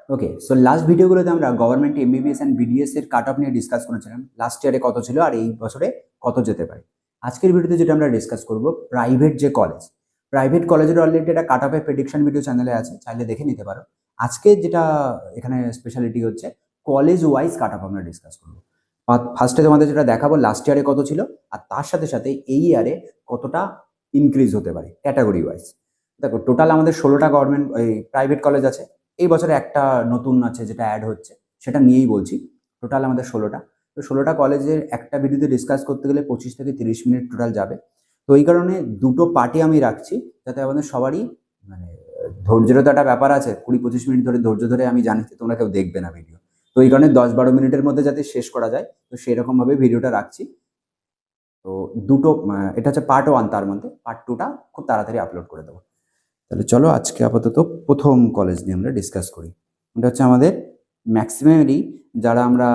ওকে, so last ভিডিওগুলোতে আমরা government MBBS and BDS এর কাট অফ নিয়ে ডিসকাস করেছিলাম। লাস্ট ইয়ারে কত ছিল আর এই বছরে কত যেতে পারে। আজকের ভিডিওতে যেটা আমরা ডিসকাস করব, প্রাইভেট যে কলেজ, প্রাইভেট কলেজের অলরেডি একটা কাট অফের প্রেডিকশন ভিডিও চ্যানেলে আছে, চাইলে দেখে নিতে পারো। আজকে যেটা এখানে স্পেশালিটি হচ্ছে কলেজ ওয়াইজ কাট অফ আমরা ডিসকাস করবো। ফার্স্টে তোমাদের যেটা দেখাবো লাস্ট ইয়ারে কত ছিল, আর তার সাথে সাথে এই ইয়ারে কতটা ইনক্রিজ হতে পারে ক্যাটাগরি ওয়াইজ। দেখো, টোটাল আমাদের 16টা গভর্নমেন্ট এই প্রাইভেট কলেজ আছে। এই বছরে একটা নতুন আছে যেটা অ্যাড হচ্ছে, সেটা নিয়েই বলছি। টোটাল আমাদের 16টা। তো 16টা কলেজের একটা ভিডিওতে ডিসকাস করতে গেলে 25 থেকে 30 মিনিট টোটাল যাবে। তো এই কারণে দুটো পার্টি আমি রাখছি, যাতে আমাদের সবারই মানে ধৈর্যেরও তো একটা ব্যাপার আছে। 20-25 মিনিট ধরে ধৈর্য ধরে আমি জানি যে তোমরা কেউ দেখবে না ভিডিও। তো এই কারণে 10-12 মিনিটের মধ্যে যাতে শেষ করা যায়, তো সেরকমভাবে ভিডিওটা রাখছি। তো দুটো এটা হচ্ছে পার্ট 1, তার মধ্যে পার্ট 2টা খুব তাড়াতাড়ি আপলোড করে দেবো। তাহলে চলো আজকে আপাতত প্রথম কলেজ নিয়ে আমরা ডিসকাস করি। এটা হচ্ছে আমাদের ম্যাক্সিমামই যারা আমরা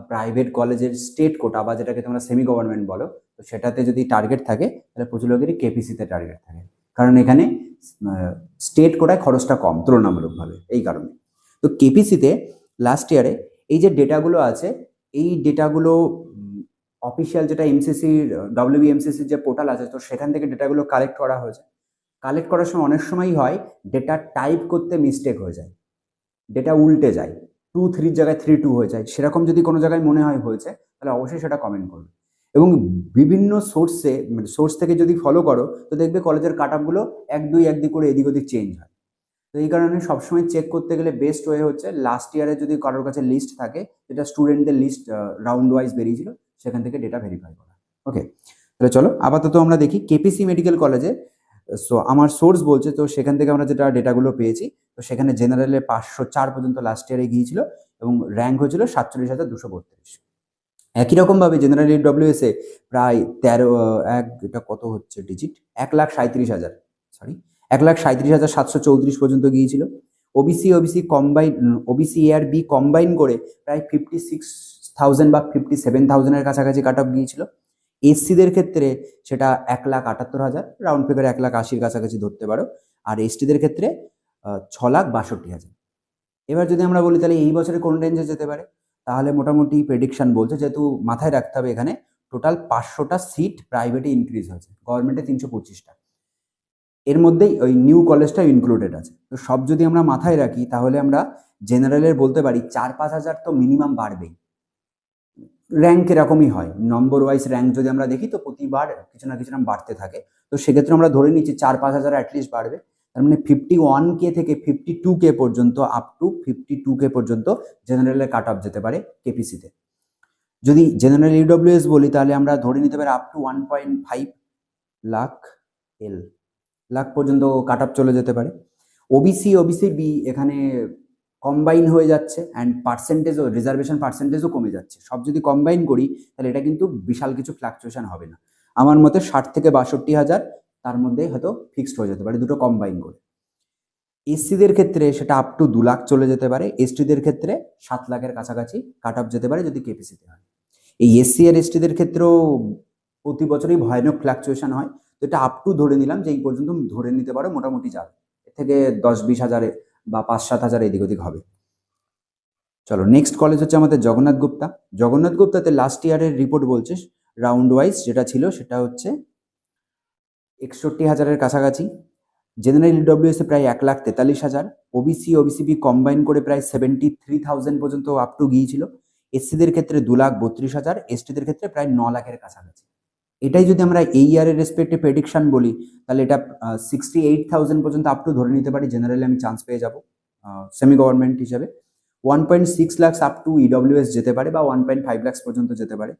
প্রাইভেট কলেজের স্টেট কোটা বা যেটাকে তোমরা সেমি গভর্নমেন্ট বলো, তো সেটাতে যদি টার্গেট থাকে তাহলে প্রচুর লোকেরই কেপিসিতে টার্গেট থাকে, কারণ এখানে স্টেট কোটায় খরচটা কম তুলনামূলকভাবে, এই কারণে। তো কেপিসিতে লাস্ট ইয়ারে এই যে ডেটাগুলো আছে, এই ডেটাগুলো অফিসিয়াল যেটা এমসিসির ডব্লিউবিএমসিসির যে পোর্টাল আছে, তো সেখান থেকে ডেটাগুলো কালেক্ট করা হয়েছে। কালেক্ট করার সময় অনেক সময়ই হয় ডেটা টাইপ করতে মিস্টেক হয়ে যায়, ডেটা উল্টে যায়, 2-3 জায়গায় 3-2 হয়ে যায়। সেরকম যদি কোনো জায়গায় মনে হয় হয়েছে, তাহলে অবশ্যই সেটা কমেন্ট করবে। এবং বিভিন্ন সোর্সে মানে সোর্স থেকে যদি ফলো করো, তো দেখবে কলেজের কাট আপগুলো 1-2 করে এদিক ওদিক চেঞ্জ হয়। তো এই কারণে সবসময় চেক করতে গেলে বেস্ট ওয়ে হচ্ছে লাস্ট ইয়ারে যদি কারোর কাছে লিস্ট থাকে, যেটা স্টুডেন্টদের লিস্ট রাউন্ড ওয়াইজ বেরিয়েছিল, সেখান থেকে ডেটা ভেরিফাই করা। ওকে, তাহলে চলো আপাতত আমরা দেখি কেপিসি মেডিকেল কলেজে। সো আমার সোর্স বলছে, তো সেখান থেকে আমরা যেটা ডেটাগুলো পেয়েছি, তো সেখানে জেনারেলে 504 পর্যন্ত লাস্ট ইয়ারে গিয়েছিল এবং র্যাঙ্ক হয়েছিল 47,232। একই রকমভাবে জেনারেল ইডব্লিউএস এ প্রায় এটা কত হচ্ছে ডিজিট, 1,37,000, সরি 1,37,734 পর্যন্ত গিয়েছিল। ওবিসি কম্বাইন, ওবিসি এ আর বি কম্বাইন করে প্রায় 56,000 বা 57,000-এর কাছাকাছি কাট অফ গিয়েছিল। এসসিদের ক্ষেত্রে সেটা 1,78,000, রাউন্ড ফিগারে 1,80,000 কাছাকাছি ধরতে পারো। আর এসটিদের ক্ষেত্রে 6,62,000। এবার যদি আমরা বলি তাহলে এই বছরে কোন রেঞ্জে যেতে পারে, তাহলে মোটামুটি প্রেডিকশন বলছে, যেহেতু মাথায় রাখতে হবে এখানে টোটাল 500টা সিট প্রাইভেটে ইনক্রিজ হয়েছে, গভর্নমেন্টে 325টা, এর মধ্যেই ওই নিউ কলেজটা ইনক্লুডেড আছে। তো সব যদি আমরা মাথায় রাখি, তাহলে আমরা জেনারেলের বলতে পারি 4-5 হাজার তো মিনিমাম বাড়বেই। র্যাঙ্ক এরকমই হয়, নম্বর ওয়াইজ র্যাঙ্ক যদি আমরা দেখি, তো প্রতিবার কিছু না কিছু বাড়তে থাকে। তো সেক্ষেত্রে আমরা ধরে নিচ্ছি 4-5 হাজার অ্যাটলিস্ট বাড়বে। তার মানে 51K থেকে 52K পর্যন্ত, আপ টু 52K পর্যন্ত জেনারেলের কাট অফ যেতে পারে কেপিসিতে। যদি জেনারেল ইডব্লিউএস বলি, তাহলে আমরা ধরে নিতে পারি আপ টু 1.5 লাখ লাখ পর্যন্ত কাট অফ চলে যেতে পারে। ওবিসি বি এখানে কম্বাইন হয়ে যাচ্ছে, অ্যান্ড পার্সেন্টেজও, রিজার্ভেশন পার্সেন্টেজও কমে যাচ্ছে। সব যদি কম্বাইন করি, তাহলে এটা কিন্তু বিশাল কিছু ফ্লাকচুয়েশন হবে না। আমার মতে 60 থেকে 62 হাজার তার মধ্যে হয়তো ফিক্সড হয়ে যেতে পারে দুটো কম্বাইন করে। এসসিদের ক্ষেত্রে সেটা আপ টু 2 লাখ চলে যেতে পারে, এসটিদের ক্ষেত্রে 7 লাখের কাছাকাছি কাট অফ যেতে পারে যদি কেপিসিতে হয়। এই এসসি আর এসটিদের ক্ষেত্রেও প্রতি বছরই ভয়ানক ফ্লাকচুয়েশন হয়। তো এটা আপ টু ধরে নিলাম যে এই পর্যন্ত ধরে নিতে পারো মোটামুটি যাবে, এর থেকে 10-20 হাজারে বা 5-7 হাজার এদিক ওদিক হবে। চলো নেক্সট কলেজ হচ্ছে আমাদের জগন্নাথ গুপ্তা। জগন্নাথ গুপ্তাতে লাস্ট ইয়ারের রিপোর্ট বলছে রাউন্ড ওয়াইজ যেটা ছিল সেটা হচ্ছে 61,000-এর কাছাকাছি। জেনারেল ইডব্লিউএস এ প্রায় 1,43,000, ওবিসি কম্বাইন করে প্রায় 73,000 পর্যন্ত আপ টু গিয়েছিল। এসসিদের ক্ষেত্রে 2,32,000, এসটিদের ক্ষেত্রে প্রায় 9 লাখের কাছাকাছি। এটাই যদি আমরা এই ইয়ারের রেসপেক্টে প্রেডিকশন বলি, তাহলে এটা 68,000 পর্যন্ত আপ টু ধরে নিতে পারি জেনারেলে আমি চান্স পেয়ে যাব সেমি গভর্নমেন্ট হিসাবে। 1.6 লাখ আপ টু ইডব্লিউএস যেতে পারে, বা 1.5 লাখ পর্যন্ত যেতে পারে।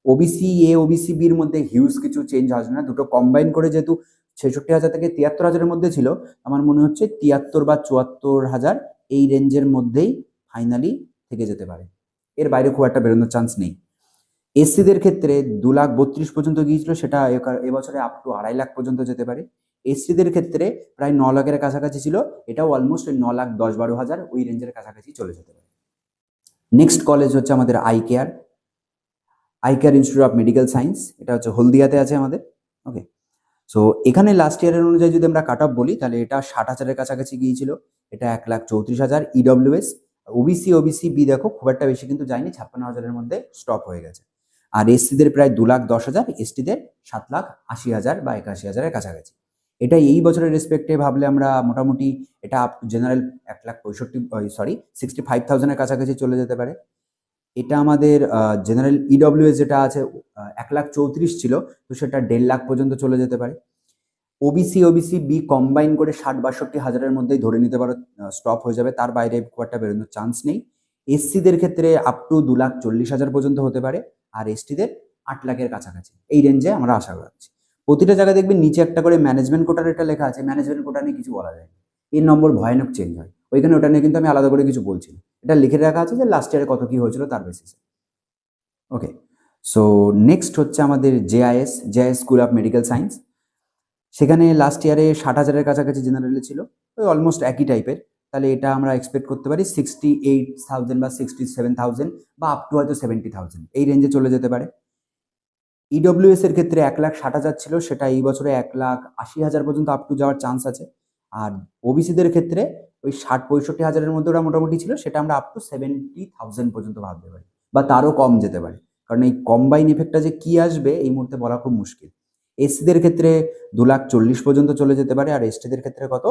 ওবিসি বির মধ্যে হিউজ কিছু চেঞ্জ আসবে না, দুটো কম্বাইন করে যেহেতু 66,000 থেকে 73,000-এর মধ্যে ছিল, আমার মনে হচ্ছে 73 বা 74,000 এই রেঞ্জের মধ্যেই ফাইনালি থেকে যেতে পারে, এর বাইরে খুব একটা বেরোনোর চান্স নেই। এসসিদের ক্ষেত্রে 2,32,000 পর্যন্ত গিয়েছিল, সেটা এবছরে আপ টু 2.5 লাখ পর্যন্ত যেতে পারে। এসটিদের ক্ষেত্রে প্রায় 9 লাখের কাছাকাছি ছিল, এটাও অলমোস্ট 9,10-12,000 ওই রেঞ্জের কাছাকাছি চলে যেতে পারে। নেক্সট কলেজ হচ্ছে আমাদের eye care institute of medical science, এটা হচ্ছে হলদিয়াতে আছে আমাদের। ওকে, সো এখানে লাস্ট ইয়ারের অনুযায়ী যদি আমরা কাট অফ বলি, তাহলে এটা 60,000-এর কাছাকাছি গিয়েছিল, এটা 1,34,000 ইডব্লিউএস, ওবিসি ওবিসি বি দেখো খুব একটা বেশি কিন্তু যায়নি, 56,000-এর মধ্যে স্টপ হয়ে গেছে। আর এসসিদের প্রায় 2,10,000, এসটিদের 7,80,000 বা 81,000-এর কাছাকাছি। এটা এই বছরের রেসপেক্টে ভাবলে আমরা মোটামুটি এটা আপ জেনারেল 65,000-এর কাছাকাছি চলে যেতে পারে। এটা আমাদের জেনারেল ইডব্লিউএস যেটা আছে 1,34,000 ছিল, তো সেটা 1,50,000 পর্যন্ত চলে যেতে পারে। ওবিসি ওবিসি বি কম্বাইন করে 60-62,000-এর মধ্যেই ধরে নিতে পারো স্টপ হয়ে যাবে, তার বাইরে খুব একটা বেরোনোর চান্স নেই। এসসিদের ক্ষেত্রে আপ টু 2,40,000 পর্যন্ত হতে পারে, আর এসটিদের 8,00,000-এর কাছাকাছি এই রেঞ্জে আমরা আশা রাখছি। প্রতিটা জায়গায় দেখবেন নিচে একটা করে ম্যানেজমেন্ট কোটার এটা লেখা আছে, ম্যানেজমেন্ট কোটা নিয়ে কিছু বলা যায় না, এর নম্বর ভয়ানক চেঞ্জ হয় ওইখানে, ওটা নিয়ে কিন্তু আমি আলাদা করে কিছু বলছি না, এটা লিখে রাখা আছে যে লাস্ট ইয়ারে কত কি হয়েছিল তার বেসিসে। ওকে, সো নেক্সট হচ্ছে আমাদের JIS school of medical science. সেখানে লাস্ট ইয়ারে 60,000-এর কাছাকাছি জেনারেলে ছিল, ওই অলমোস্ট একই টাইপের। তাহলে এটা আমরা এক্সপেক্ট করতে পারি 68,000 বা 67,000 বা আপ টু হয়তো 70,000 এই রেঞ্জে চলে যেতে পারে। ইডব্লিউএস এর ক্ষেত্রে 1,60,000 ছিল, সেটা এই বছরে 1,80,000 পর্যন্ত আপ টু যাওয়ার চান্স আছে। আর ওবিসিদের ক্ষেত্রে ওই 60-65,000-এর মধ্যে ওরা মোটামুটি ছিল, সেটা আমরা আপ টু 70,000 পর্যন্ত ভাবতে পারি, বা তারও কম যেতে পারে, কারণ এই কম্বাইন ইফেক্টটা যে কি আসবে এই মুহূর্তে বলা খুব মুশকিল। এসসিদের ক্ষেত্রে 2,40,000 পর্যন্ত চলে যেতে পারে, আর এসটিদের ক্ষেত্রে কত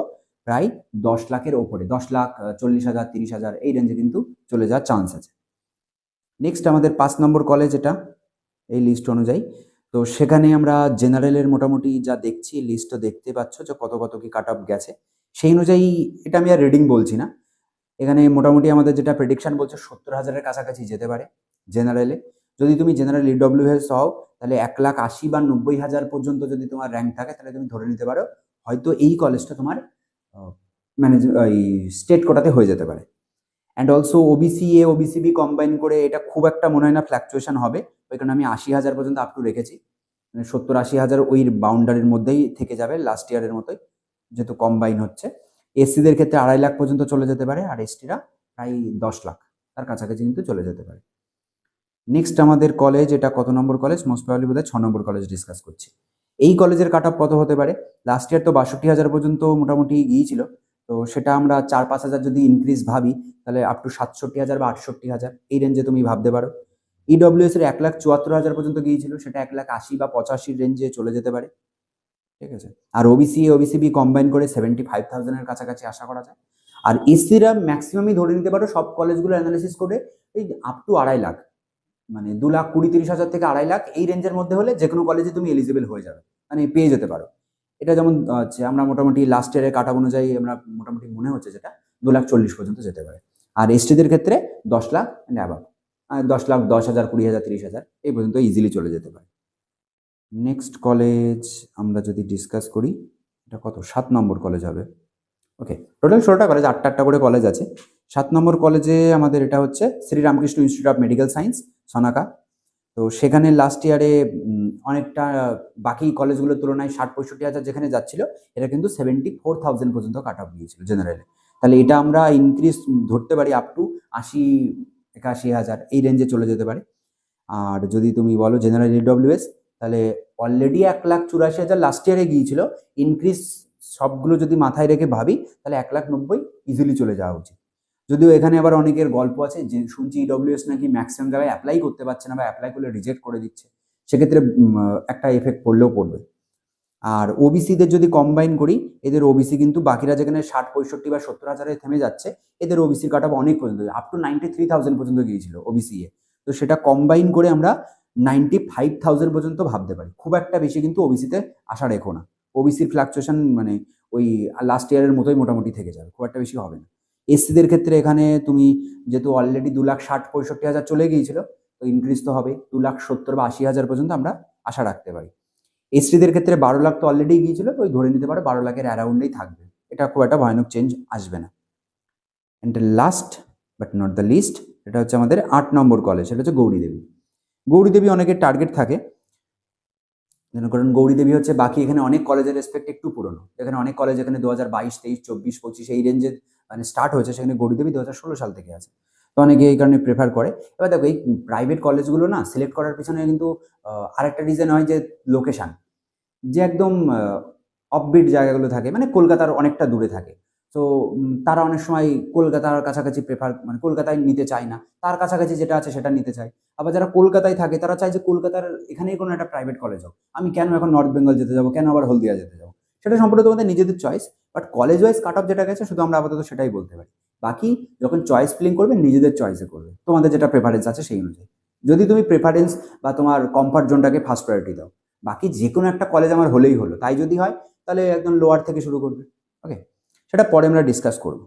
প্রায় 10,00,000-এর ওপরে, 10,40,000 30,000 এই রেঞ্জে কিন্তু চলে যাওয়ার চান্স আছে। নেক্সট আমাদের 5 নম্বর কলেজ, এটা এই লিস্ট অনুযায়ী। তো সেখানে আমরা জেনারেলের মোটামুটি যা দেখছি, লিস্টটা দেখতে পাচ্ছ যে কত কত কি কাট অফ গেছে, সেই অনুযায়ী এটা আমি আর রিডিং বলছি না, এখানে মোটামুটি আমাদের যেটা প্রেডিকশন বলছে 70,000-এর কাছাকাছি যেতে পারে জেনারেলে। যদি তুমি জেনারেল ইডব্লিউএস হও তাহলে 1,80,000 বা 90,000 পর্যন্ত যদি তোমার র্যাঙ্ক থাকে, তাহলে তুমি ধরে নিতে পারো হয়তো এই কলেজটা তোমার ম্যানেজ এই স্টেট কোটাতে হয়ে যেতে পারে। And also OBC A OBC B combine করে এটা খুব একটা মনে হয় না ফ্ল্যাকচুয়েশন হবে, ওই কারণে আমি 80,000 পর্যন্ত আপ টু রেখেছি, মানে 70-80,000 ওই বাউন্ডারির মধ্যেই থেকে যাবে লাস্ট ইয়ারের মতোই, যেহেতু কম্বাইন হচ্ছে। এসসিদের ক্ষেত্রে 2,50,000 পর্যন্ত চলে যেতে পারে, আর এসটিরা প্রায় 10,00,000 তার কাছাকাছি কিন্তু চলে যেতে পারে। নেক্সট আমাদের কলেজ, এটা কত নম্বর কলেজ, মোস্ট প্রবাবলি বোধহয় 6 নম্বর কলেজ ডিসকাস করছি। এই কলেজের কাট অফ কত হতে পারে, লাস্ট ইয়ার তো 62,000 পর্যন্ত মোটামুটি গিয়েছিল, তো সেটা আমরা 4-5,000 যদি ইনক্রিজ ভাবি, তাহলে আপ টু 67,000 বা 68,000 এই রেঞ্জে তুমি ভাবতে পারো। ইডব্লিউএস এর 1,74,000 পর্যন্ত গিয়েছিল, সেটা 1,80,000 বা 85 রেঞ্জে চলে যেতে পারে, ঠিক আছে। আর ওবিসি ওবিসি বি কম্বাইন করে 75,000-এর কাছাকাছি আশা করা যায়। আর এসসিরা ম্যাক্সিমামই ধরে নিতে পারো সব কলেজগুলো অ্যানালিসিস করে এই আপ টু 2,50,000, মানে 2,20,30,000 থেকে 2,50,000 এই রেঞ্জের মধ্যে হলে যে কোনো কলেজে তুমি এলিজিবল হয়ে যাবে, মানে পেয়ে যেতে পারো। এটা যেমন হচ্ছে আমরা মোটামুটি লাস্ট ইয়ারের কাটা অনুযায়ী আমরা মোটামুটি মনে হচ্ছে যেটা 2,40,000 পর্যন্ত যেতে পারে। আর এসটিদের ক্ষেত্রে 10,00,000 অ্যান্ড অ্যাবাভ, 10,00,000, 10,000, 20,000, 30,000 এই পর্যন্ত ইজিলি চলে যেতে পারে। নেক্সট কলেজ আমরা যদি ডিসকাস করি, এটা কত 7 নম্বর কলেজ হবে। ওকে, টোটাল 16টা কলেজ, 8টা করে কলেজ আছে। 7 নম্বর কলেজে আমাদের এটা হচ্ছে Sriramakrishna institute of medical science, সনাকা। তো সেখানে লাস্ট ইয়ারে অনেকটা বাকি কলেজগুলোর তুলনায় 60-65,000 যেখানে যাচ্ছিল, এটা কিন্তু 74,000 পর্যন্ত কাট অফ গিয়েছিল জেনারেলে। তাহলে এটা আমরা ইনক্রিজ ধরতে পারি আপ টু 80-81,000 এই রেঞ্জে চলে যেতে পারে। আর যদি তুমি বলো জেনারেল ইডব্লিউএস, তাহলে অলরেডি 1,84,000 লাস্ট ইয়ারে গিয়েছিল, ইনক্রিজ সবগুলো যদি মাথায় রেখে ভাবি তাহলে 1,90,000 ইজিলি চলে যাওয়া উচিত। যদিও এখানে আবার অনেকের গল্প আছে যে শুনছি ইডব্লিউএস নাকি ম্যাক্সিমাম জায়গায় অ্যাপ্লাই করতে পারছে না, বা অ্যাপ্লাই করলে রিজেক্ট করে দিচ্ছে, সেক্ষেত্রে একটা এফেক্ট পড়লেও পড়বে। আর ওবিসিদের যদি কম্বাইন করি, এদের ওবিসি কিন্তু বাকিরা যেখানে 60-65 বা 70,000-এ থেমে যাচ্ছে, এদের ওবিসির কাট অফ অনেক পর্যন্ত আপ টু 93,000 পর্যন্ত গিয়েছিল ওবিসি এ। তো সেটা কম্বাইন করে আমরা 95,000 পর্যন্ত ভাবতে পারি। খুব একটা বেশি কিন্তু ওবিসিতে আশা রেখো না, ওবিসির ফ্লাকচুয়েশন মানে ওই লাস্ট ইয়ারের মতোই মোটামুটি থেকে যাবে, খুব একটা বেশি হবে না। এসসিদের ক্ষেত্রে এখানে তুমি যেহেতু অলরেডি 2,60,000-65,000 চলে গিয়েছিল, তো ইনক্রিজ তো হবে, 2,70,000 বা 80,000 পর্যন্ত আমরা আশা রাখতে পারি। এসটিদের ক্ষেত্রে 12,00,000 তো অলরেডি গিয়েছিল, তো ওই ধরে নিতে পারো 12,00,000-এর অ্যারাউন্ডেই থাকবে, এটা খুব একটা ভয়ানক চেঞ্জ আসবে না। And last but not the least, এটা হচ্ছে আমাদের 8 নম্বর কলেজ, সেটা হচ্ছে গৌরীদেবী। গৌরীদেবী অনেকের টার্গেট থাকে, কারণ গৌরীদেবী হচ্ছে বাকি এখানে অনেক কলেজের রেসপেক্ট একটু পুরনো, এখানে অনেক কলেজ এখানে 2022, 23, 24, 25 এই রেঞ্জে মানে স্টার্ট হয়েছে, সেখানে গৌরীদেবী 2016 সাল থেকে আছে, তো অনেকে এই কারণে প্রেফার করে। এবার দেখো এই প্রাইভেট কলেজগুলো না সিলেক্ট করার পিছনে কিন্তু আরেকটা রিজন হয় যে লোকেশন, যে একদম অফবিট জায়গাগুলো থাকে, মানে কলকাতার অনেকটা দূরে থাকে, তো তারা অনেক সময় কলকাতার কাছাকাছি মানে কলকাতায় নিতে চায় না, তার কাছাকাছি যেটা আছে সেটা নিতে চায়। আবার যারা কলকাতায় থাকে তারা চায় যে কলকাতার এখানেই কোনো একটা প্রাইভেট কলেজ হোক, আমি কেন এখন নর্থ বেঙ্গল যেতে যাবো, কেন আবার হলদিয়া যেতে যাবো। সেটা সম্পূর্ণ তোমাদের নিজেদের choice, but college wise cut off যেটা গেছে শুধু আমরা আপাতত সেটাই বলতে পারি। বাকি যখন চয়েস ফিলিং করবে নিজেদের চয়েসে করবে, তোমাদের যেটা প্রেফারেন্স আছে সেই অনুযায়ী। যদি তুমি প্রেফারেন্স বা তোমার কমফর্ট জোনটাকে ফার্স্ট প্রায়োরিটি দাও, বাকি যে কোনো একটা কলেজ আমার হলেই হলো তাই যদি হয়, তাহলে একদম লোয়ার থেকে শুরু করবে। ওকে, সেটা পরে আমরা ডিসকাস করবো।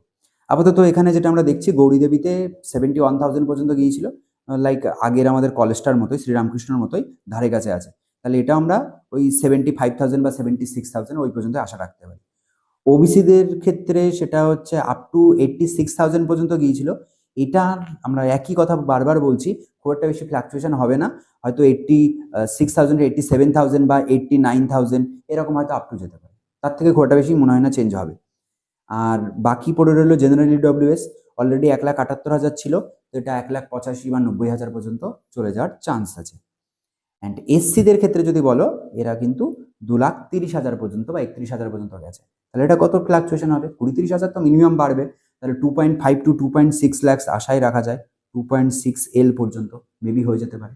আপাতত এখানে যেটা আমরা দেখছি, গৌরীদেবীতে 71,000 পর্যন্ত গিয়েছিল, লাইক আগের আমাদের কলেজটার মতোই, শ্রীরামকৃষ্ণর মতোই ধারে কাছে আছে। তাহলে এটা আমরা ওই 75,000 বা 76,000 ওই পর্যন্ত আশা রাখতে পারি। ওবিসিদের ক্ষেত্রে সেটা হচ্ছে আপ টু 86,000 পর্যন্ত গিয়েছিল। এটা আমরা একই কথা বারবার বলছি, খুব একটা বেশি ফ্লাকচুয়েশন হবে না, হয়তো 86,000, 87,000 বা 89,000 এরকম হয়তো আপ টু যেতে পারে, তার থেকে খুব একটা বেশি মনে হয় না চেঞ্জ হবে। আর বাকি পড়ে রইল জেনারেল ইডব্লিউএস, অলরেডি 1,78,000 ছিল, তো এটা 1,85,000 বা 90,000 পর্যন্ত চলে যাওয়ার চান্স আছে। অ্যান্ড এসসিদের ক্ষেত্রে যদি বলো, এরা কিন্তু 2,30,000 পর্যন্ত বা 31,000 পর্যন্ত গেছে। তাহলে এটা কত ফ্লাকচুয়েশন হবে? 20-30,000 তো মিনিমাম বাড়বে, তাহলে 2.5 to 2.6 lakhs আশাই রাখা যায়, 2.6 L পর্যন্ত মেবি হয়ে যেতে পারে।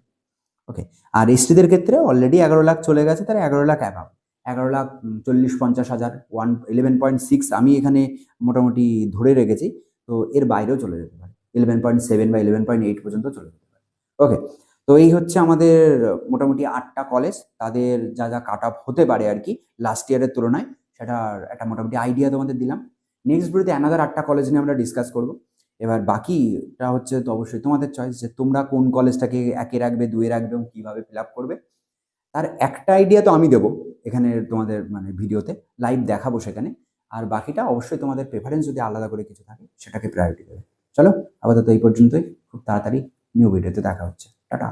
ওকে, আর এসটিদের ক্ষেত্রে অলরেডি 11 লাখ চলে গেছে, তাহলে 11 লাখ অ্যাভাব, 11,40,50,000, 11.6 আমি এখানে মোটামুটি ধরে রেখেছি, তো এর বাইরেও চলে যেতে পারে, 11.7 বা 11.8 পর্যন্ত চলে যেতে পারে। ওকে, তো এই হচ্ছে আমাদের মোটামুটি 8টা কলেজ, তাদের যা যা কাট অফ হতে পারে আর কি লাস্ট ইয়ারের তুলনায়, সেটার একটা মোটামুটি আইডিয়া তোমাদের দিলাম। নেক্সট ভিডিওতে অ্যানাদার 8টা কলেজ নিয়ে আমরা ডিসকাস করবো। এবার বাকিটা হচ্ছে তো অবশ্যই তোমাদের চয়েস, যে তোমরা কোন কলেজটাকে 1-এ রাখবে, 2-এ রাখবে এবং কীভাবে ফিল আপ করবে, তার একটা আইডিয়া তো আমি দেবো এখানে তোমাদের মানে ভিডিওতে, লাইভ দেখাবো সেখানে। আর বাকিটা অবশ্যই তোমাদের প্রেফারেন্স যদি আলাদা করে কিছু থাকে সেটাকে প্রায়োরিটি দেবে। চলো, আপাতত এই পর্যন্তই, খুব তাড়াতাড়ি নিউ ভিডিওতে দেখা হচ্ছে, টাটা।